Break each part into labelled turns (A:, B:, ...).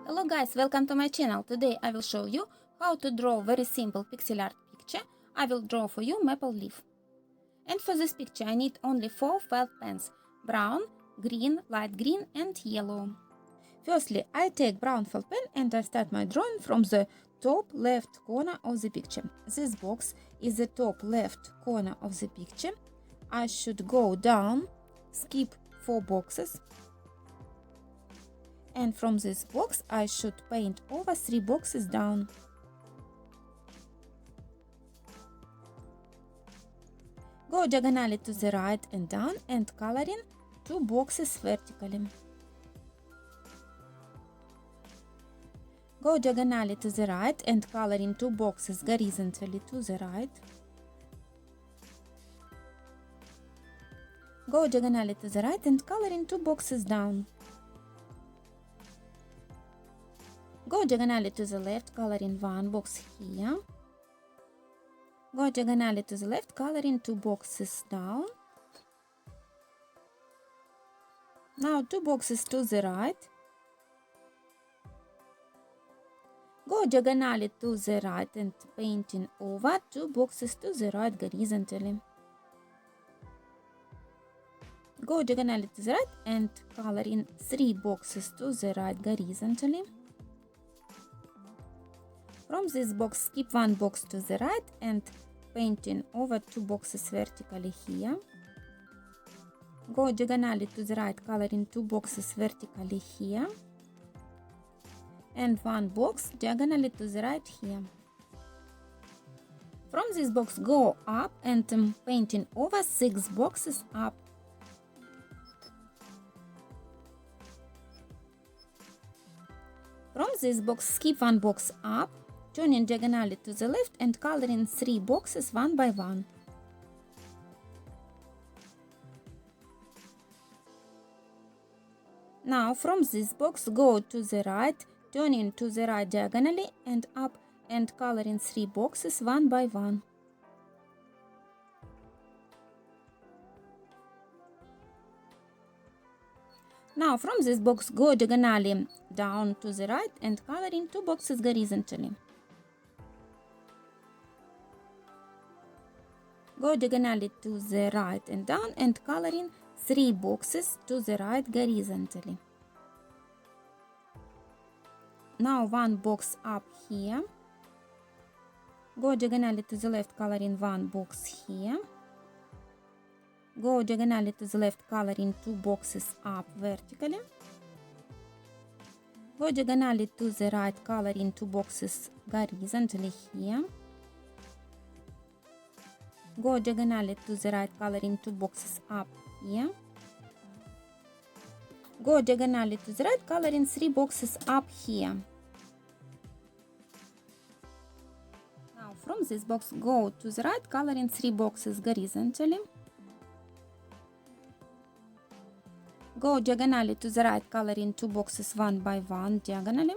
A: Hello guys, welcome to my channel. Today I will show you how to draw very simple pixel art picture. I will draw for you maple leaf. And for this picture I need only 4 felt pens: brown, green, light green and yellow. Firstly, I take brown felt pen and I start my drawing from the top left corner of the picture. This box is the top left corner of the picture. I should go down, skip 4 boxes. And from this box I should paint over 3 boxes down. Go diagonally to the right and down and color in 2 boxes vertically. Go diagonally to the right and color in 2 boxes horizontally to the right. Go diagonally to the right and color in 2 boxes down. Go diagonally to the left, color in 1 box here. Go diagonally to the left, color in 2 boxes down. Now 2 boxes to the right. Go diagonally to the right and painting over 2 boxes to the right horizontally. Go diagonally to the right and color in 3 boxes to the right horizontally. From this box, skip 1 box to the right and painting over 2 boxes vertically here. Go diagonally to the right, color in 2 boxes vertically here. And 1 box diagonally to the right here. From this box, go up and painting over 6 boxes up. From this box, skip 1 box up, turning diagonally to the left and coloring 3 boxes one by one. Now from this box go to the right, turning to the right diagonally and up and coloring 3 boxes one by one. Now from this box go diagonally down to the right and coloring 2 boxes horizontally. Go diagonally to the right and down and coloring 3 boxes to the right horizontally. Now 1 box up here. Go diagonally to the left, coloring 1 box here. Go diagonally to the left, coloring 2 boxes up vertically. Go diagonally to the right, coloring 2 boxes horizontally here. Go diagonally to the right, coloring 2 boxes up here. Go diagonally to the right, coloring 3 boxes up here. Now from this box go to the right, coloring 3 boxes horizontally. Go diagonally to the right, coloring 2 boxes one by one diagonally.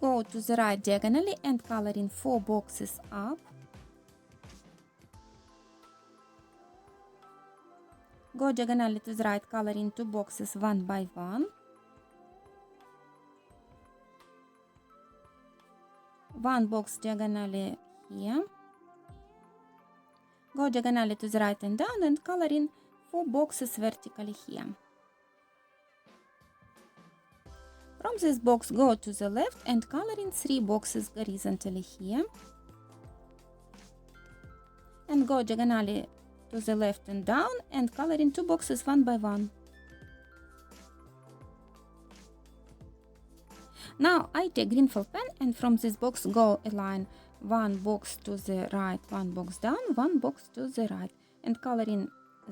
A: Go to the right diagonally and coloring 4 boxes up. Go diagonally to the right, coloring 2 boxes one by one. 1 box diagonally here. Go diagonally to the right and down and coloring 4 boxes vertically here. From this box go to the left and coloring 3 boxes horizontally here. And go diagonally to the left and down and coloring 2 boxes one by one. Now I take green felt pen and from this box go align 1 box to the right, 1 box down, 1 box to the right and coloring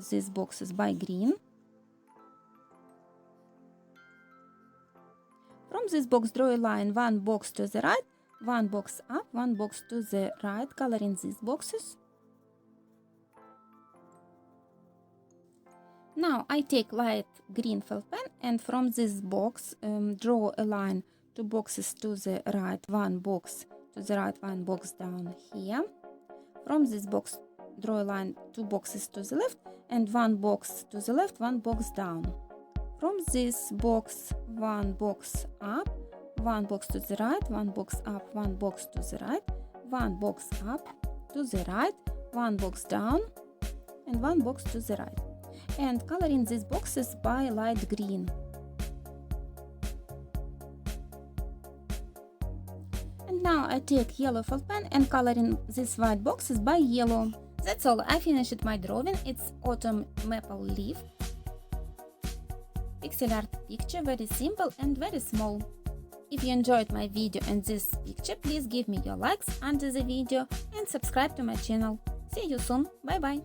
A: these boxes by green. From this box draw a line 1 box to the right, 1 box up, 1 box to the right, coloring these boxes. Now I take light green felt pen and from this box draw a line 2 boxes to the right, 1 box to the right, 1 box down here. From this box draw a line 2 boxes to the left and 1 box to the left, 1 box down. from this box, one box up, one box to the right, one box up, one box to the right, one box up to the right, one box down, and one box to the right. And coloring these boxes by light green. And now I take yellow felt pen and coloring these white boxes by yellow. That's all, I finished my drawing. It's autumn maple leaf. Pixel art picture, very simple and very small. If you enjoyed my video and this picture, please give me your likes under the video and subscribe to my channel. See you soon, bye bye!